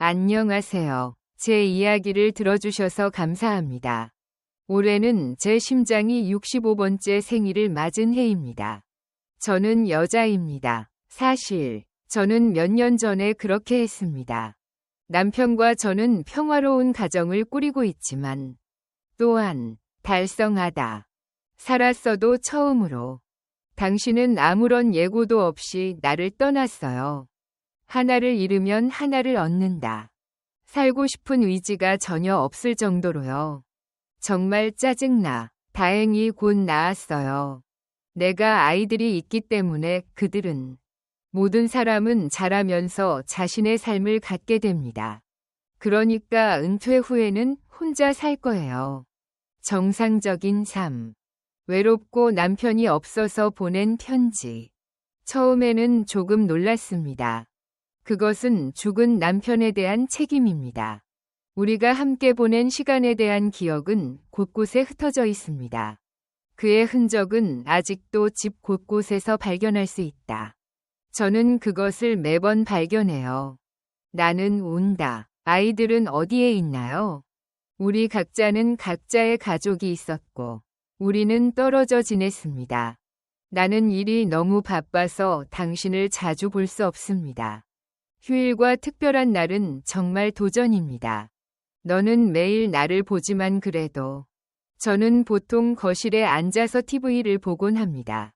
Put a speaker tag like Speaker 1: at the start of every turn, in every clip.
Speaker 1: 안녕하세요. 제 이야기를 들어주셔서 감사합니다. 올해는 제 심장이 65번째 생일을 맞은 해입니다. 저는 여자입니다. 사실 저는 몇 년 전에 그렇게 했습니다. 남편과 저는 평화로운 가정을 꾸리고 있지만 또한 달성하다. 살았어도 처음으로. 당신은 아무런 예고도 없이 나를 떠났어요. 하나를 잃으면 하나를 얻는다. 살고 싶은 의지가 전혀 없을 정도로요. 정말 짜증나. 다행히 곧 나았어요. 내가 아이들이 있기 때문에 그들은 모든 사람은 자라면서 자신의 삶을 갖게 됩니다. 그러니까 은퇴 후에는 혼자 살 거예요. 정상적인 삶. 외롭고 남편이 없어서 보낸 편지. 처음에는 조금 놀랐습니다. 그것은 죽은 남편에 대한 책임입니다. 우리가 함께 보낸 시간에 대한 기억은 곳곳에 흩어져 있습니다. 그의 흔적은 아직도 집 곳곳에서 발견할 수 있다. 저는 그것을 매번 발견해요. 나는 운다. 아이들은 어디에 있나요? 우리 각자는 각자의 가족이 있었고, 우리는 떨어져 지냈습니다. 나는 일이 너무 바빠서 당신을 자주 볼 수 없습니다. 휴일과 특별한 날은 정말 도전입니다. 너는 매일 나를 보지만 그래도 저는 보통 거실에 앉아서 TV를 보곤 합니다.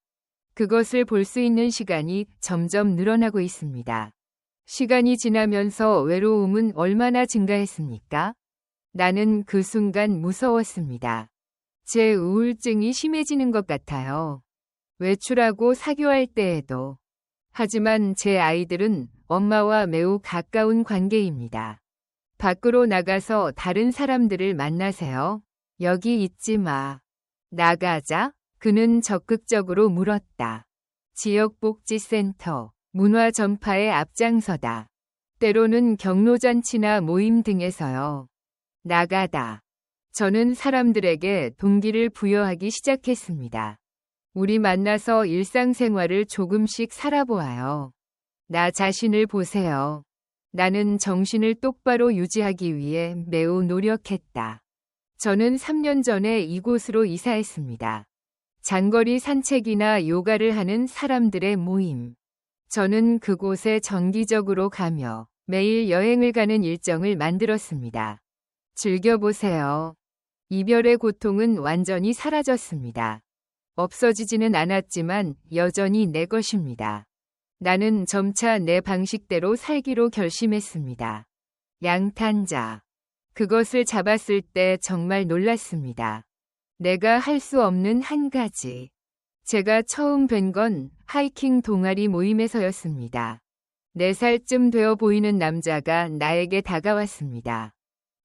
Speaker 1: 그것을 볼 수 있는 시간이 점점 늘어나고 있습니다. 시간이 지나면서 외로움은 얼마나 증가했습니까? 나는 그 순간 무서웠습니다. 제 우울증이 심해지는 것 같아요. 외출하고 사교할 때에도. 하지만 제 아이들은 엄마와 매우 가까운 관계입니다. 밖으로 나가서 다른 사람들을 만나세요. 여기 있지 마. 나가자. 그는 적극적으로 물었다. 지역복지센터, 문화 전파에 앞장서다. 때로는 경로잔치나 모임 등에서요. 나가다. 저는 사람들에게 동기를 부여하기 시작했습니다. 우리 만나서 일상생활을 조금씩 살아보아요. 나 자신을 보세요. 나는 정신을 똑바로 유지하기 위해 매우 노력했다. 저는 3년 전에 이곳으로 이사했습니다. 장거리 산책이나 요가를 하는 사람들의 모임. 저는 그곳에 정기적으로 가며 매일 여행을 가는 일정을 만들었습니다. 즐겨보세요. 이별의 고통은 완전히 사라졌습니다. 없어지지는 않았지만 여전히 내 것입니다. 나는 점차 내 방식대로 살기로 결심했습니다. 양탄자. 그것을 잡았을 때 정말 놀랐습니다. 내가 할 수 없는 한 가지. 제가 처음 뵌 건 하이킹 동아리 모임에서였습니다. 4살쯤 되어 보이는 남자가 나에게 다가왔습니다.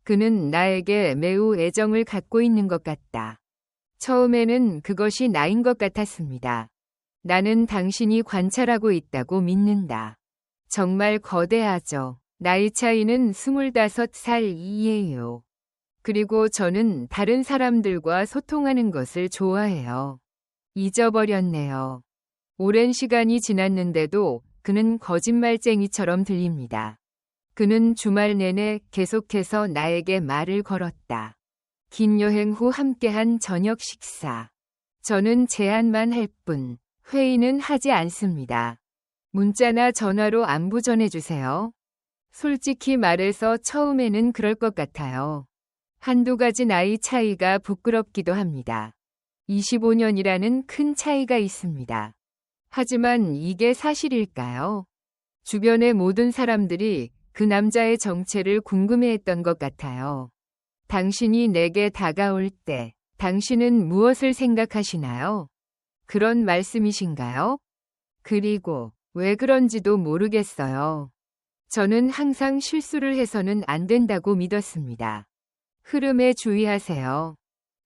Speaker 1: 그는 나에게 매우 애정을 갖고 있는 것 같다. 처음에는 그것이 나인 것 같았습니다. 나는 당신이 관찰하고 있다고 믿는다. 정말 거대하죠. 나이 차이는 25살이에요. 그리고 저는 다른 사람들과 소통하는 것을 좋아해요. 잊어버렸네요. 오랜 시간이 지났는데도 그는 거짓말쟁이처럼 들립니다. 그는 주말 내내 계속해서 나에게 말을 걸었다. 긴 여행 후 함께한 저녁 식사. 저는 제안만 할 뿐, 회의는 하지 않습니다. 문자나 전화로 안부 전해주세요. 솔직히 말해서 처음에는 그럴 것 같아요. 한두 가지 나이 차이가 부끄럽기도 합니다. 25년이라는 큰 차이가 있습니다. 하지만 이게 사실일까요? 주변의 모든 사람들이 그 남자의 정체를 궁금해했던 것 같아요. 당신이 내게 다가올 때 당신은 무엇을 생각하시나요? 그런 말씀이신가요? 그리고 왜 그런지도 모르겠어요. 저는 항상 실수를 해서는 안 된다고 믿었습니다. 흐름에 주의하세요.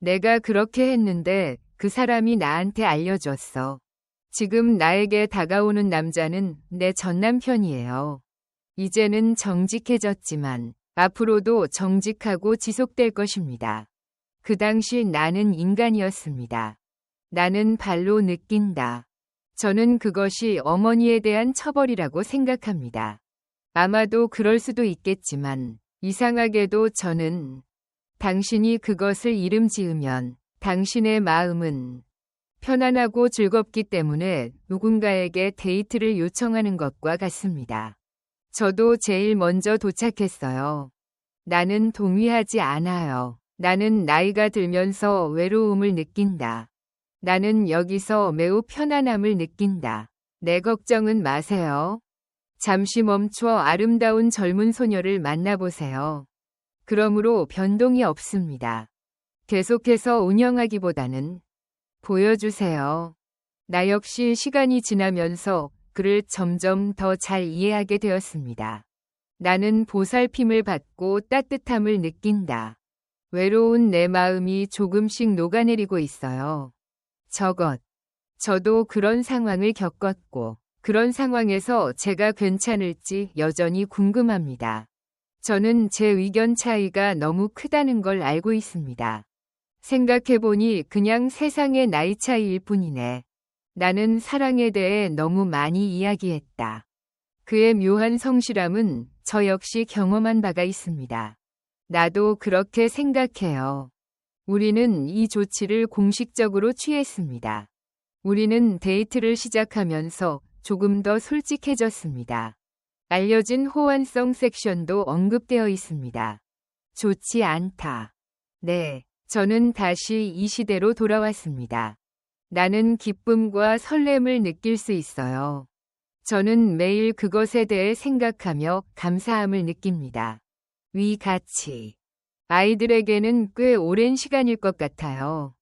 Speaker 1: 내가 그렇게 했는데 그 사람이 나한테 알려줬어. 지금 나에게 다가오는 남자는 내 전남편이에요. 이제는 정직해졌지만 앞으로도 정직하고 지속될 것입니다. 그 당시 나는 인간이었습니다. 나는 발로 느낀다. 저는 그것이 어머니에 대한 처벌이라고 생각합니다. 아마도 그럴 수도 있겠지만 이상하게도 저는 당신이 그것을 이름 지으면 당신의 마음은 편안하고 즐겁기 때문에 누군가에게 데이트를 요청하는 것과 같습니다. 저도 제일 먼저 도착했어요. 나는 동의하지 않아요. 나는 나이가 들면서 외로움을 느낀다. 나는 여기서 매우 편안함을 느낀다. 내 걱정은 마세요. 잠시 멈춰 아름다운 젊은 소녀를 만나보세요. 그러므로 변동이 없습니다. 계속해서 운영하기보다는 보여주세요. 나 역시 시간이 지나면서 그를 점점 더 잘 이해하게 되었습니다. 나는 보살핌을 받고 따뜻함을 느낀다. 외로운 내 마음이 조금씩 녹아내리고 있어요. 저도 그런 상황을 겪었고, 그런 상황에서 제가 괜찮을지 여전히 궁금합니다. 저는 제 의견 차이가 너무 크다는 걸 알고 있습니다. 생각해보니 그냥 세상의 나이 차이일 뿐이네. 나는 사랑에 대해 너무 많이 이야기했다. 그의 묘한 성실함은 저 역시 경험한 바가 있습니다. 나도 그렇게 생각해요. 우리는 이 조치를 공식적으로 취했습니다. 우리는 데이트를 시작하면서 조금 더 솔직해졌습니다. 알려진 호환성 섹션도 언급되어 있습니다. 좋지 않다. 네, 저는 다시 이 시대로 돌아왔습니다. 나는 기쁨과 설렘을 느낄 수 있어요. 저는 매일 그것에 대해 생각하며 감사함을 느낍니다. 같이. 아이들에게는 꽤 오랜 시간일 것 같아요.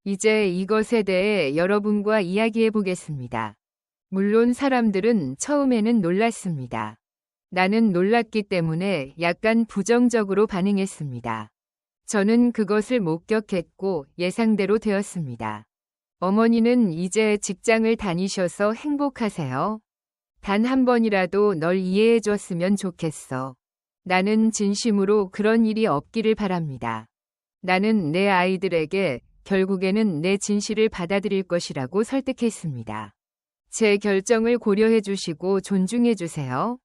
Speaker 1: 이제 이것에 대해 여러분과 이야기해 보겠습니다. 물론 사람들은 처음에는 놀랐습니다. 나는 놀랐기 때문에 약간 부정적으로 반응했습니다. 저는 그것을 목격했고 예상대로 되었습니다. 어머니는 이제 직장을 다니셔서 행복하세요? 단 한 번이라도 널 이해해 줬으면 좋겠어. 나는 진심으로 그런 일이 없기를 바랍니다. 나는 내 아이들에게 결국에는 내 진실을 받아들일 것이라고 설득했습니다. 제 결정을 고려해 주시고 존중해 주세요.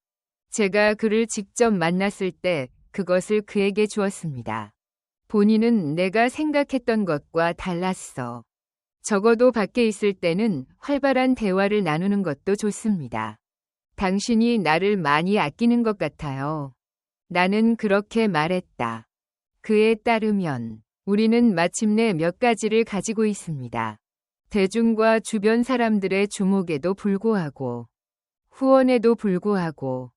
Speaker 1: 제가 그를 직접 만났을 때 그것을 그에게 주었습니다. 본인은 내가 생각했던 것과 달랐어. 적어도 밖에 있을 때는 활발한 대화를 나누는 것도 좋습니다. 당신이 나를 많이 아끼는 것 같아요. 나는 그렇게 말했다. 그에 따르면 우리는 마침내 몇 가지를 가지고 있습니다. 대중과 주변 사람들의 주목에도 불구하고 후원에도 불구하고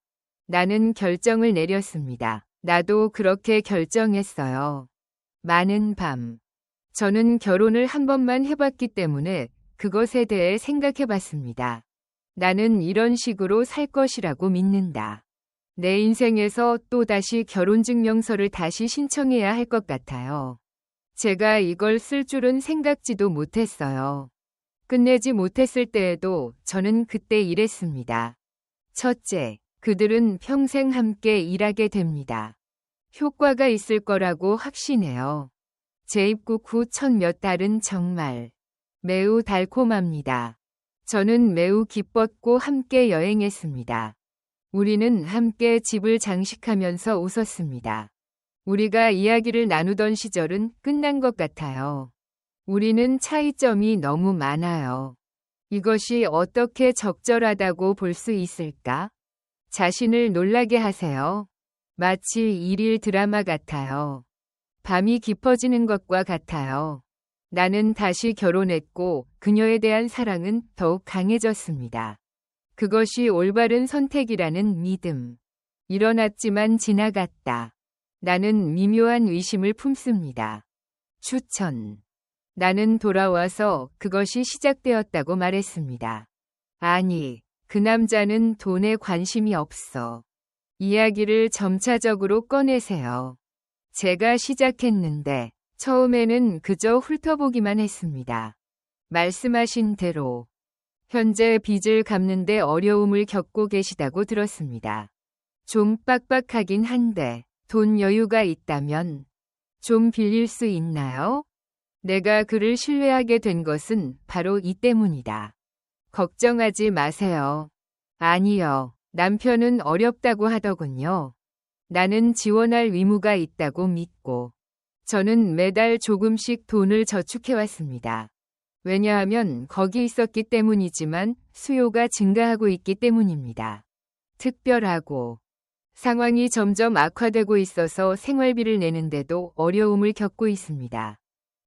Speaker 1: 나는 결정을 내렸습니다. 나도 그렇게 결정했어요. 많은 밤. 저는 결혼을 한 번만 해봤기 때문에 그것에 대해 생각해봤습니다. 나는 이런 식으로 살 것이라고 믿는다. 내 인생에서 또다시 결혼증명서를 다시 신청해야 할 것 같아요. 제가 이걸 쓸 줄은 생각지도 못했어요. 끝내지 못했을 때에도 저는 그때 이랬습니다. 첫째, 그들은 평생 함께 일하게 됩니다. 효과가 있을 거라고 확신해요. 재입국 후 첫 몇 달은 정말 매우 달콤합니다. 저는 매우 기뻤고 함께 여행했습니다. 우리는 함께 집을 장식하면서 웃었습니다. 우리가 이야기를 나누던 시절은 끝난 것 같아요. 우리는 차이점이 너무 많아요. 이것이 어떻게 적절하다고 볼 수 있을까? 자신을 놀라게 하세요. 마치 일일 드라마 같아요. 밤이 깊어지는 것과 같아요. 나는 다시 결혼했고 그녀에 대한 사랑은 더욱 강해졌습니다. 그것이 올바른 선택이라는 믿음. 일어났지만 지나갔다. 나는 미묘한 의심을 품습니다. 추천. 나는 돌아와서 그것이 시작되었다고 말했습니다. 아니, 그 남자는 돈에 관심이 없어. 이야기를 점차적으로 꺼내세요. 제가 시작했는데 처음에는 그저 훑어보기만 했습니다. 말씀하신 대로 현재 빚을 갚는데 어려움을 겪고 계시다고 들었습니다. 좀 빡빡하긴 한데 돈 여유가 있다면 좀 빌릴 수 있나요? 내가 그를 신뢰하게 된 것은 바로 이 때문이다. 걱정하지 마세요. 아니요. 남편은 어렵다고 하더군요. 나는 지원할 의무가 있다고 믿고 저는 매달 조금씩 돈을 저축해왔습니다. 왜냐하면 거기 있었기 때문이지만 수요가 증가하고 있기 때문입니다. 특별하고 상황이 점점 악화되고 있어서 생활비를 내는데도 어려움을 겪고 있습니다.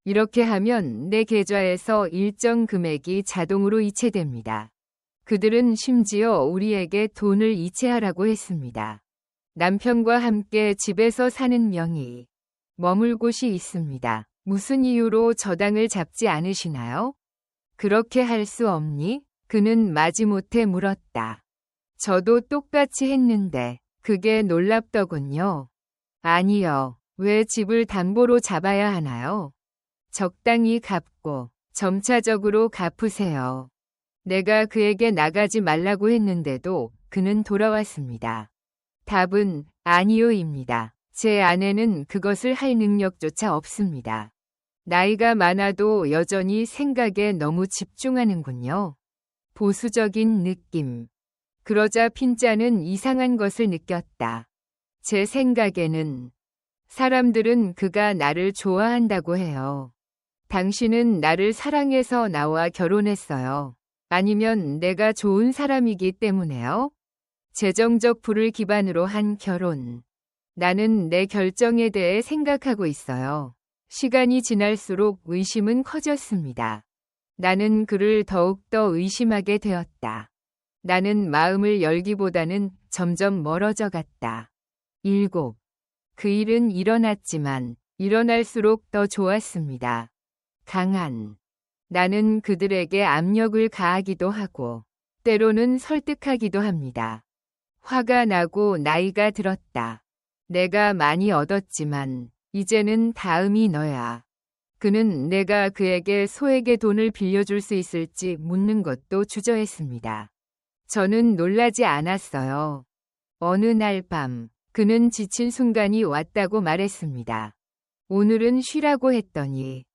Speaker 1: 이렇게 하면 내 계좌에서 일정 금액이 자동으로 이체됩니다. 그들은 심지어 우리에게 돈을 이체하라고 했습니다. 남편과 함께 집에서 사는 명의, 머물 곳이 있습니다. 무슨 이유로 저당을 잡지 않으시나요? 그렇게 할 수 없니? 그는 마지못해 물었다. 저도 똑같이 했는데 그게 놀랍더군요. 아니요. 왜 집을 담보로 잡아야 하나요? 적당히 갚고 점차적으로 갚으세요. 내가 그에게 나가지 말라고 했는데도 그는 돌아왔습니다. 답은 아니요입니다. 제 아내는 그것을 할 능력조차 없습니다. 나이가 많아도 여전히 생각에 너무 집중하는군요. 보수적인 느낌. 그러자 핀자는 이상한 것을 느꼈다. 제 생각에는 사람들은 그가 나를 좋아한다고 해요. 당신은 나를 사랑해서 나와 결혼했어요. 아니면 내가 좋은 사람이기 때문에요? 재정적 부를 기반으로 한 결혼. 나는 내 결정에 대해 생각하고 있어요. 시간이 지날수록 의심은 커졌습니다. 나는 그를 더욱더 의심하게 되었다. 나는 마음을 열기보다는 점점 멀어져 갔다. 7. 그 일은 일어났지만 일어날수록 더 좋았습니다. 강한. 나는 그들에게 압력을 가하기도 하고 때로는 설득하기도 합니다. 화가 나고 나이가 들었다. 내가 많이 얻었지만 이제는 다음이 너야. 그는 내가 그에게 소에게 돈을 빌려줄 수 있을지 묻는 것도 주저했습니다. 저는 놀라지 않았어요. 어느 날 밤 그는 지친 순간이 왔다고 말했습니다. 오늘은 쉬라고 했더니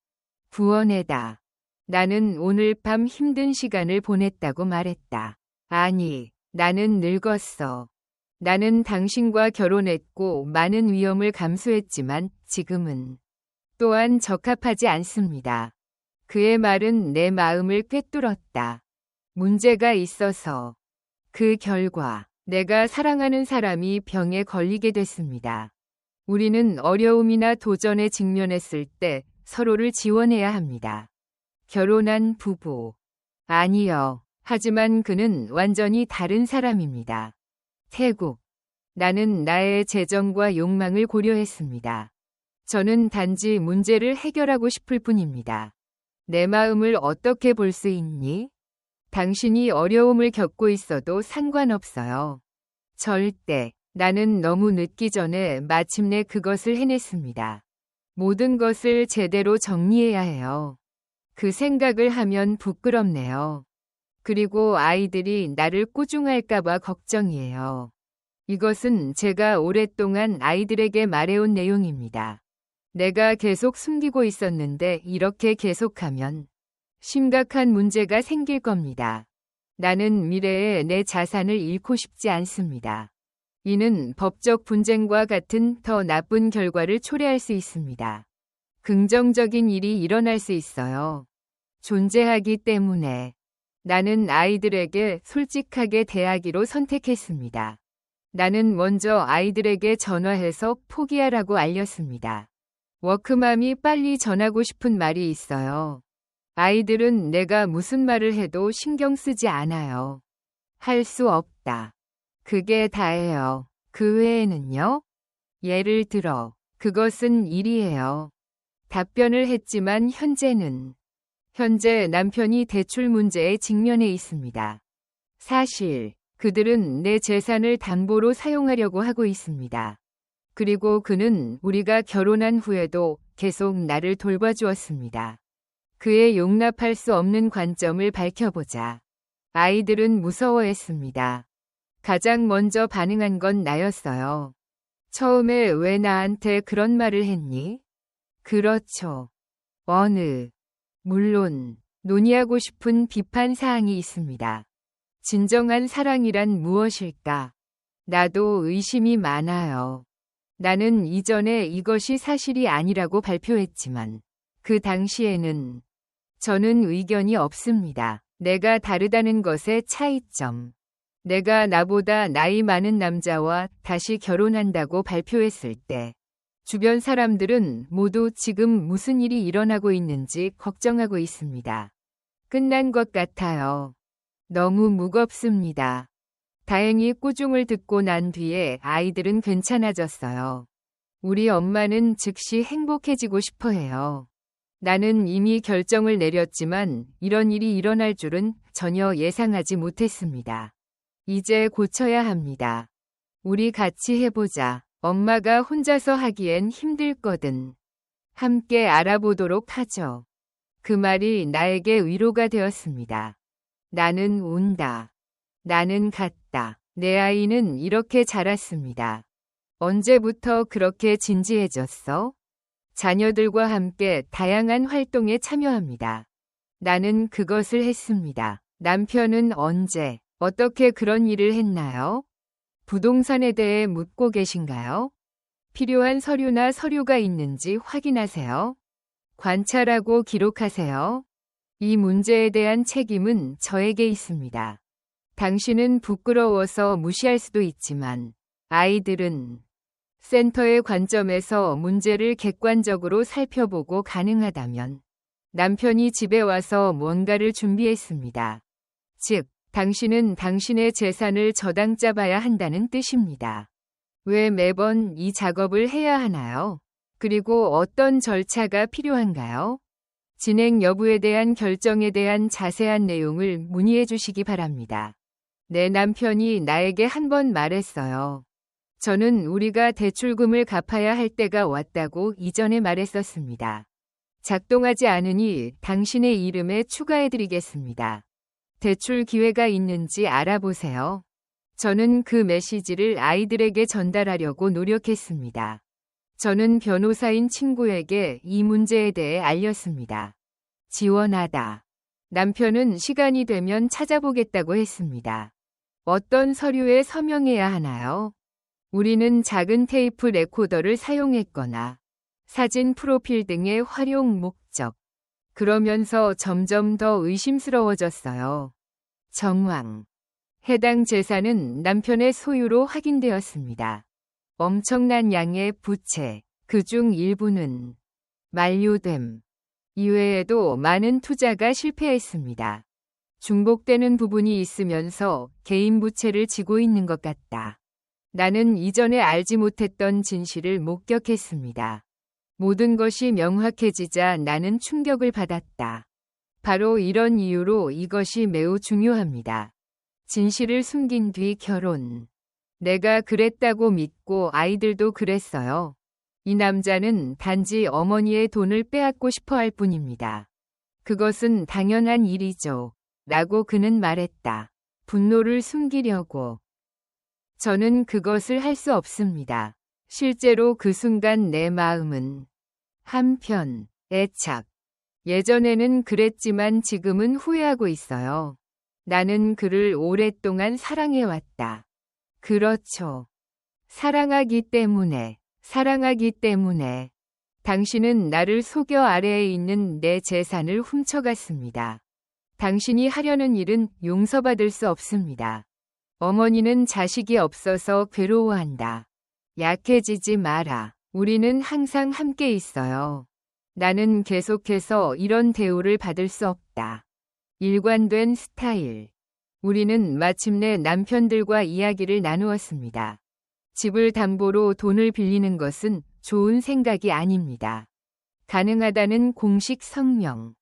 Speaker 1: 부원해다. 나는 오늘 밤 힘든 시간을 보냈다고 말했다. 아니, 나는 늙었어. 나는 당신과 결혼했고 많은 위험을 감수했지만 지금은 또한 적합하지 않습니다. 그의 말은 내 마음을 꿰뚫었다. 문제가 있어서 그 결과 내가 사랑하는 사람이 병에 걸리게 됐습니다. 우리는 어려움이나 도전에 직면했을 때 서로를 지원해야 합니다. 결혼한 부부. 아니요. 하지만 그는 완전히 다른 사람입니다. 태국. 나는 나의 재정과 욕망을 고려했습니다. 저는 단지 문제를 해결하고 싶을 뿐입니다. 내 마음을 어떻게 볼 수 있니? 당신이 어려움을 겪고 있어도 상관없어요. 절대. 나는 너무 늦기 전에 마침내 그것을 해냈습니다. 모든 것을 제대로 정리해야 해요. 그 생각을 하면 부끄럽네요. 그리고 아이들이 나를 꾸중할까봐 걱정이에요. 이것은 제가 오랫동안 아이들에게 말해온 내용입니다. 내가 계속 숨기고 있었는데 이렇게 계속하면 심각한 문제가 생길 겁니다. 나는 미래에 내 자산을 잃고 싶지 않습니다. 이는 법적 분쟁과 같은 더 나쁜 결과를 초래할 수 있습니다. 긍정적인 일이 일어날 수 있어요. 존재하기 때문에 나는 아이들에게 솔직하게 대하기로 선택했습니다. 나는 먼저 아이들에게 전화해서 포기하라고 알렸습니다. 워크맘이 빨리 전하고 싶은 말이 있어요. 아이들은 내가 무슨 말을 해도 신경 쓰지 않아요. 할 수 없다. 그게 다예요. 그 외에는요? 예를 들어, 그것은 일이에요. 답변을 했지만 현재 남편이 대출 문제에 직면해 있습니다. 사실 그들은 내 재산을 담보로 사용하려고 하고 있습니다. 그리고 그는 우리가 결혼한 후에도 계속 나를 돌봐주었습니다. 그의 용납할 수 없는 관점을 밝혀보자. 아이들은 무서워했습니다. 가장 먼저 반응한 건 나였어요. 처음에 왜 나한테 그런 말을 했니? 그렇죠. 물론 논의하고 싶은 비판 사항이 있습니다. 진정한 사랑이란 무엇일까? 나도 의심이 많아요. 나는 이전에 이것이 사실이 아니라고 발표했지만 그 당시에는 저는 의견이 없습니다. 내가 다르다는 것의 차이점. 내가 나보다 나이 많은 남자와 다시 결혼한다고 발표했을 때 주변 사람들은 모두 지금 무슨 일이 일어나고 있는지 걱정하고 있습니다. 끝난 것 같아요. 너무 무겁습니다. 다행히 꾸중을 듣고 난 뒤에 아이들은 괜찮아졌어요. 우리 엄마는 즉시 행복해지고 싶어 해요. 나는 이미 결정을 내렸지만 이런 일이 일어날 줄은 전혀 예상하지 못했습니다. 이제 고쳐야 합니다. 우리 같이 해보자. 엄마가 혼자서 하기엔 힘들거든. 함께 알아보도록 하죠. 그 말이 나에게 위로가 되었습니다. 나는 운다. 나는 갔다. 내 아이는 이렇게 자랐습니다. 언제부터 그렇게 진지해졌어? 자녀들과 함께 다양한 활동에 참여합니다. 나는 그것을 했습니다. 남편은 언제, 어떻게 그런 일을 했나요? 부동산에 대해 묻고 계신가요? 필요한 서류가 있는지 확인하세요. 관찰하고 기록하세요. 이 문제에 대한 책임은 저에게 있습니다. 당신은 부끄러워서 무시할 수도 있지만 아이들은 센터의 관점에서 문제를 객관적으로 살펴보고 가능하다면 남편이 집에 와서 뭔가를 준비했습니다. 즉, 당신은 당신의 재산을 저당짜 봐야 한다는 뜻입니다. 왜 매번 이 작업을 해야 하나요? 그리고 어떤 절차가 필요한가요? 진행 여부에 대한 결정에 대한 자세한 내용을 문의해 주시기 바랍니다. 내 남편이 나에게 한 번 말했어요. 저는 우리가 대출금을 갚아야 할 때가 왔다고 이전에 말했었습니다. 작동하지 않으니 당신의 이름에 추가해드리겠습니다. 대출 기회가 있는지 알아보세요. 저는 그 메시지를 아이들에게 전달하려고 노력했습니다. 저는 변호사인 친구에게 이 문제에 대해 알렸습니다. 지원하다. 남편은 시간이 되면 찾아보겠다고 했습니다. 어떤 서류에 서명해야 하나요? 우리는 작은 테이프 레코더를 사용했거나 사진 프로필 등의 활용 목적. 그러면서 점점 더 의심스러워졌어요. 정황. 해당 재산은 남편의 소유로 확인되었습니다. 엄청난 양의 부채, 그중 일부는 만료됨. 이외에도 많은 투자가 실패했습니다. 중복되는 부분이 있으면서 개인 부채를 지고 있는 것 같다. 나는 이전에 알지 못했던 진실을 목격했습니다. 모든 것이 명확해지자 나는 충격을 받았다. 바로 이런 이유로 이것이 매우 중요합니다. 진실을 숨긴 뒤 결혼. 내가 그랬다고 믿고 아이들도 그랬어요. 이 남자는 단지 어머니의 돈을 빼앗고 싶어 할 뿐입니다. 그것은 당연한 일이죠. 라고 그는 말했다. 분노를 숨기려고. 저는 그것을 할 수 없습니다. 실제로 그 순간 내 마음은 한편 애착. 예전에는 그랬지만 지금은 후회하고 있어요. 나는 그를 오랫동안 사랑해왔다. 그렇죠. 사랑하기 때문에. 당신은 나를 속여 아래에 있는 내 재산을 훔쳐갔습니다. 당신이 하려는 일은 용서받을 수 없습니다. 어머니는 자식이 없어서 괴로워한다. 약해지지 마라. 우리는 항상 함께 있어요. 나는 계속해서 이런 대우를 받을 수 없다. 일관된 스타일. 우리는 마침내 남편들과 이야기를 나누었습니다. 집을 담보로 돈을 빌리는 것은 좋은 생각이 아닙니다. 가능하다는 공식 성명.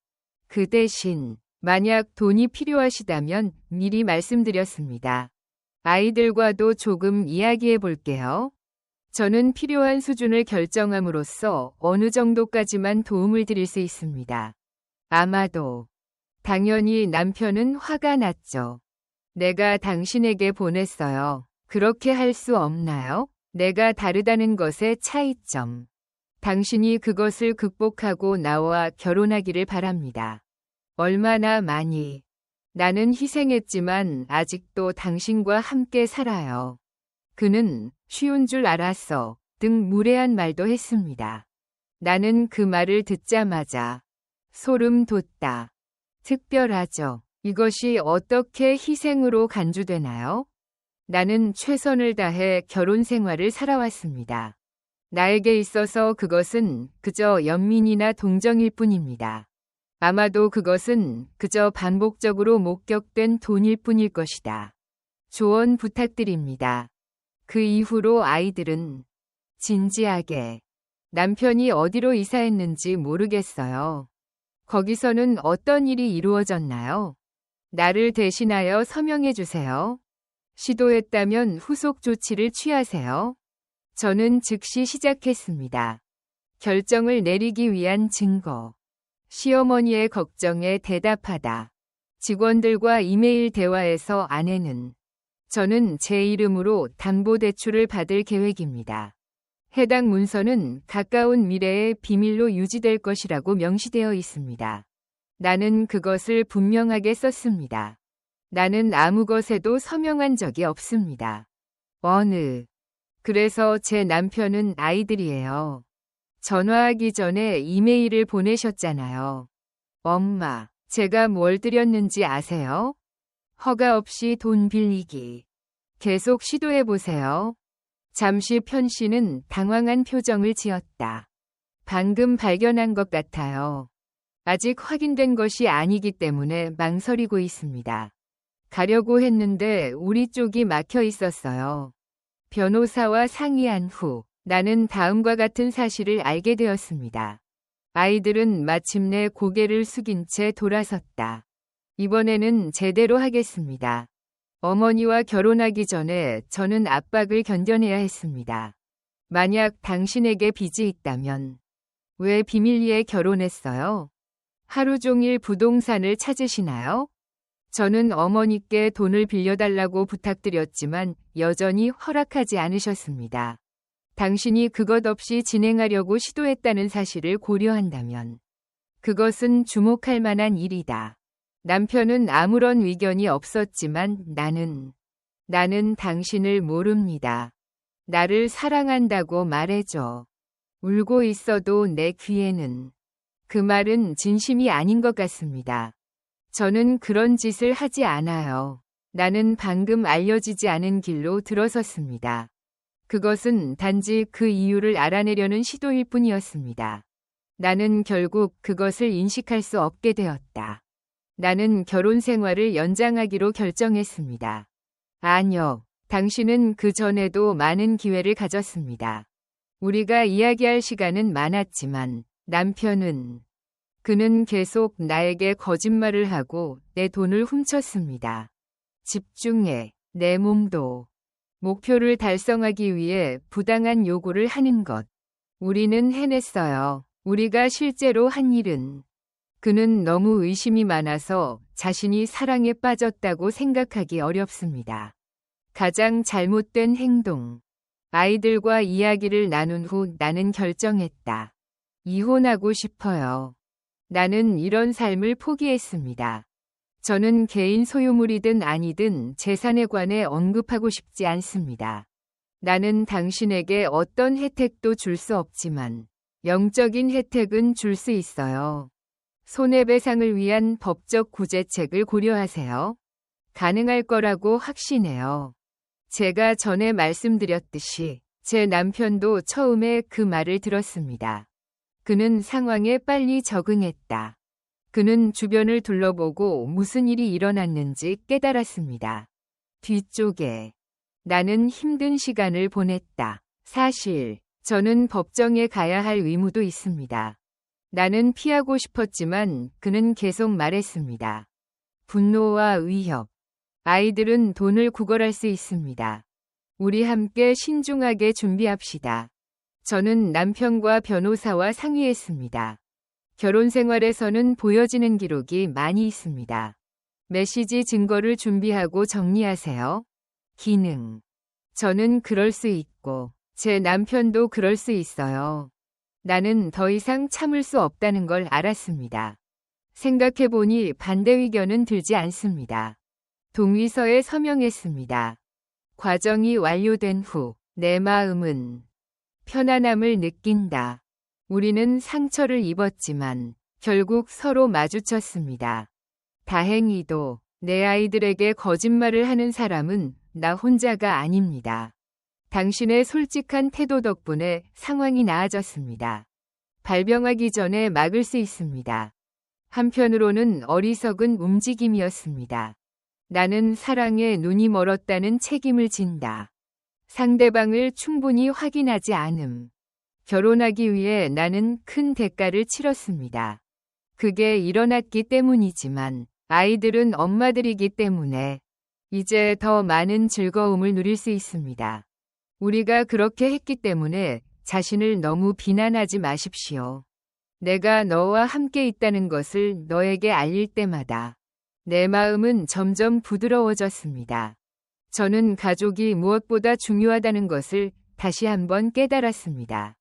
Speaker 1: 그 대신 만약 돈이 필요하시다면 미리 말씀드렸습니다. 아이들과도 조금 이야기해 볼게요. 저는 필요한 수준을 결정함으로써 어느 정도까지만 도움을 드릴 수 있습니다. 아마도. 당연히 남편은 화가 났죠. 내가 당신에게 보냈어요. 그렇게 할 수 없나요? 내가 다르다는 것의 차이점. 당신이 그것을 극복하고 나와 결혼하기를 바랍니다. 얼마나 많이. 나는 희생했지만 아직도 당신과 함께 살아요. 그는 쉬운 줄 알았어 등 무례한 말도 했습니다. 나는 그 말을 듣자마자 소름 돋다. 특별하죠. 이것이 어떻게 희생으로 간주되나요? 나는 최선을 다해 결혼 생활을 살아왔습니다. 나에게 있어서 그것은 그저 연민이나 동정일 뿐입니다. 아마도 그것은 그저 반복적으로 목격된 돈일 뿐일 것이다. 조언 부탁드립니다. 그 이후로 아이들은 진지하게 남편이 어디로 이사했는지 모르겠어요. 거기서는 어떤 일이 이루어졌나요? 나를 대신하여 서명해 주세요. 시도했다면 후속 조치를 취하세요. 저는 즉시 시작했습니다. 결정을 내리기 위한 증거. 시어머니의 걱정에 대답하다. 직원들과 이메일 대화에서 아내는 저는 제 이름으로 담보대출을 받을 계획입니다. 해당 문서는 가까운 미래에 비밀로 유지될 것이라고 명시되어 있습니다. 나는 그것을 분명하게 썼습니다. 나는 아무 것에도 서명한 적이 없습니다. 그래서 제 남편은 아이들이에요. 전화하기 전에 이메일을 보내셨잖아요. 엄마, 제가 뭘 드렸는지 아세요? 허가 없이 돈 빌리기. 계속 시도해보세요. 잠시 편 씨는 당황한 표정을 지었다. 방금 발견한 것 같아요. 아직 확인된 것이 아니기 때문에 망설이고 있습니다. 가려고 했는데 우리 쪽이 막혀 있었어요. 변호사와 상의한 후 나는 다음과 같은 사실을 알게 되었습니다. 아이들은 마침내 고개를 숙인 채 돌아섰다. 이번에는 제대로 하겠습니다. 어머니와 결혼하기 전에 저는 압박을 견뎌내야 했습니다. 만약 당신에게 빚이 있다면 왜 비밀리에 결혼했어요? 하루 종일 부동산을 찾으시나요? 저는 어머니께 돈을 빌려달라고 부탁드렸지만 여전히 허락하지 않으셨습니다. 당신이 그것 없이 진행하려고 시도했다는 사실을 고려한다면 그것은 주목할 만한 일이다. 남편은 아무런 의견이 없었지만 나는 당신을 모릅니다. 나를 사랑한다고 말해줘. 울고 있어도 내 귀에는 그 말은 진심이 아닌 것 같습니다. 저는 그런 짓을 하지 않아요. 나는 방금 알려지지 않은 길로 들어섰습니다. 그것은 단지 그 이유를 알아내려는 시도일 뿐이었습니다. 나는 결국 그것을 인식할 수 없게 되었다. 나는 결혼 생활을 연장하기로 결정했습니다. 아니요. 당신은 그 전에도 많은 기회를 가졌습니다. 우리가 이야기할 시간은 많았지만 그는 계속 나에게 거짓말을 하고 내 돈을 훔쳤습니다. 집중해. 내 몸도. 목표를 달성하기 위해 부당한 요구를 하는 것. 우리는 해냈어요. 우리가 실제로 한 일은 그는 너무 의심이 많아서 자신이 사랑에 빠졌다고 생각하기 어렵습니다. 가장 잘못된 행동. 아이들과 이야기를 나눈 후 나는 결정했다. 이혼하고 싶어요. 나는 이런 삶을 포기했습니다. 저는 개인 소유물이든 아니든 재산에 관해 언급하고 싶지 않습니다. 나는 당신에게 어떤 혜택도 줄 수 없지만 영적인 혜택은 줄 수 있어요. 손해배상을 위한 법적 구제책을 고려하세요. 가능할 거라고 확신해요. 제가 전에 말씀드렸듯이 제 남편도 처음에 그 말을 들었습니다. 그는 상황에 빨리 적응했다. 그는 주변을 둘러보고 무슨 일이 일어났는지 깨달았습니다. 뒤쪽에 나는 힘든 시간을 보냈다. 사실 저는 법정에 가야 할 의무도 있습니다. 나는 피하고 싶었지만 그는 계속 말했습니다. 분노와 위협. 아이들은 돈을 구걸할 수 있습니다. 우리 함께 신중하게 준비합시다. 저는 남편과 변호사와 상의했습니다. 결혼 생활에서는 보여지는 기록이 많이 있습니다. 메시지 증거를 준비하고 정리하세요. 기능. 저는 그럴 수 있고 제 남편도 그럴 수 있어요. 나는 더 이상 참을 수 없다는 걸 알았습니다. 생각해보니 반대 의견은 들지 않습니다. 동의서에 서명했습니다. 과정이 완료된 후 내 마음은 편안함을 느낀다. 우리는 상처를 입었지만 결국 서로 마주쳤습니다. 다행히도 내 아이들에게 거짓말을 하는 사람은 나 혼자가 아닙니다. 당신의 솔직한 태도 덕분에 상황이 나아졌습니다. 발병하기 전에 막을 수 있습니다. 한편으로는 어리석은 움직임이었습니다. 나는 사랑에 눈이 멀었다는 책임을 진다. 상대방을 충분히 확인하지 않음. 결혼하기 위해 나는 큰 대가를 치렀습니다. 그게 일어났기 때문이지만 아이들은 엄마들이기 때문에 이제 더 많은 즐거움을 누릴 수 있습니다. 우리가 그렇게 했기 때문에 자신을 너무 비난하지 마십시오. 내가 너와 함께 있다는 것을 너에게 알릴 때마다 내 마음은 점점 부드러워졌습니다. 저는 가족이 무엇보다 중요하다는 것을 다시 한번 깨달았습니다.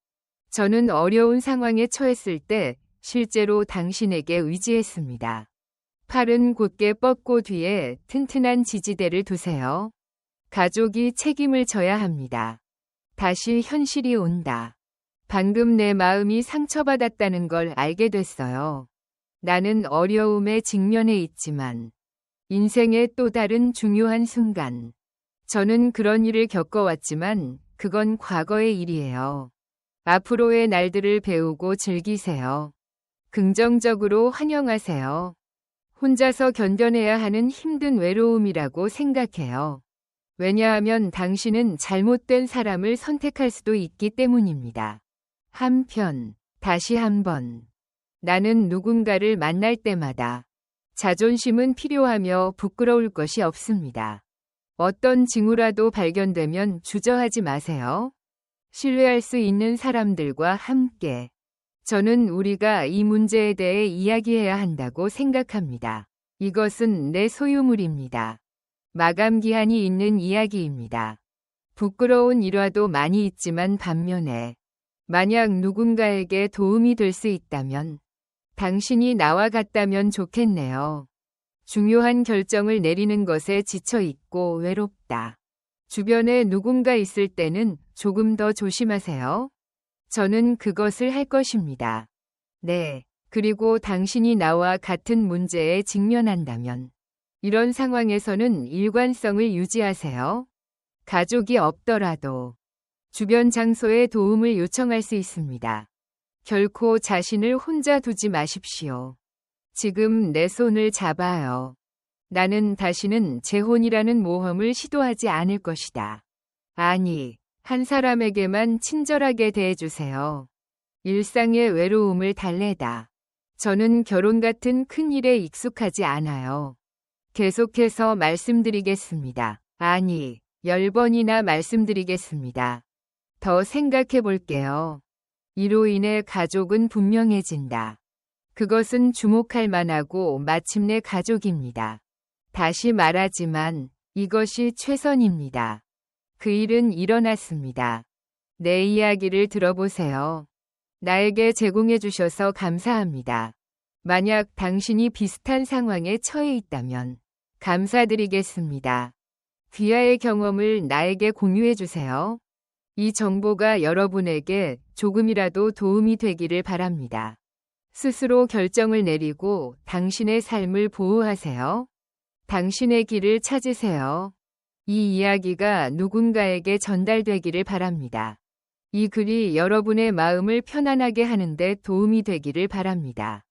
Speaker 1: 저는 어려운 상황에 처했을 때 실제로 당신에게 의지했습니다. 팔은 곧게 뻗고 뒤에 튼튼한 지지대를 두세요. 가족이 책임을 져야 합니다. 다시 현실이 온다. 방금 내 마음이 상처받았다는 걸 알게 됐어요. 나는 어려움에 직면해 있지만 인생의 또 다른 중요한 순간. 저는 그런 일을 겪어왔지만 그건 과거의 일이에요. 앞으로의 날들을 배우고 즐기세요. 긍정적으로 환영하세요. 혼자서 견뎌내야 하는 힘든 외로움이라고 생각해요. 왜냐하면 당신은 잘못된 사람을 선택할 수도 있기 때문입니다. 한편, 다시 한번. 나는 누군가를 만날 때마다 자존심은 필요하며 부끄러울 것이 없습니다. 어떤 징후라도 발견되면 주저하지 마세요. 신뢰할 수 있는 사람들과 함께. 저는 우리가 이 문제에 대해 이야기해야 한다고 생각합니다. 이것은 내 소유물입니다. 마감 기한이 있는 이야기입니다. 부끄러운 일화도 많이 있지만 반면에 만약 누군가에게 도움이 될 수 있다면 당신이 나와 같다면 좋겠네요. 중요한 결정을 내리는 것에 지쳐 있고 외롭다. 주변에 누군가 있을 때는 조금 더 조심하세요. 저는 그것을 할 것입니다. 네. 그리고 당신이 나와 같은 문제에 직면한다면 이런 상황에서는 일관성을 유지하세요. 가족이 없더라도 주변 장소에 도움을 요청할 수 있습니다. 결코 자신을 혼자 두지 마십시오. 지금 내 손을 잡아요. 나는 다시는 재혼이라는 모험을 시도하지 않을 것이다. 아니, 한 사람에게만 친절하게 대해주세요. 일상의 외로움을 달래다. 저는 결혼 같은 큰 일에 익숙하지 않아요. 계속해서 말씀드리겠습니다. 아니, 10번이나 말씀드리겠습니다. 더 생각해 볼게요. 이로 인해 가족은 분명해진다. 그것은 주목할 만하고 마침내 가족입니다. 다시 말하지만 이것이 최선입니다. 그 일은 일어났습니다. 내 이야기를 들어보세요. 나에게 제공해 주셔서 감사합니다. 만약 당신이 비슷한 상황에 처해 있다면 감사드리겠습니다. 귀하의 경험을 나에게 공유해 주세요. 이 정보가 여러분에게 조금이라도 도움이 되기를 바랍니다. 스스로 결정을 내리고 당신의 삶을 보호하세요. 당신의 길을 찾으세요. 이 이야기가 누군가에게 전달되기를 바랍니다. 이 글이 여러분의 마음을 편안하게 하는 데 도움이 되기를 바랍니다.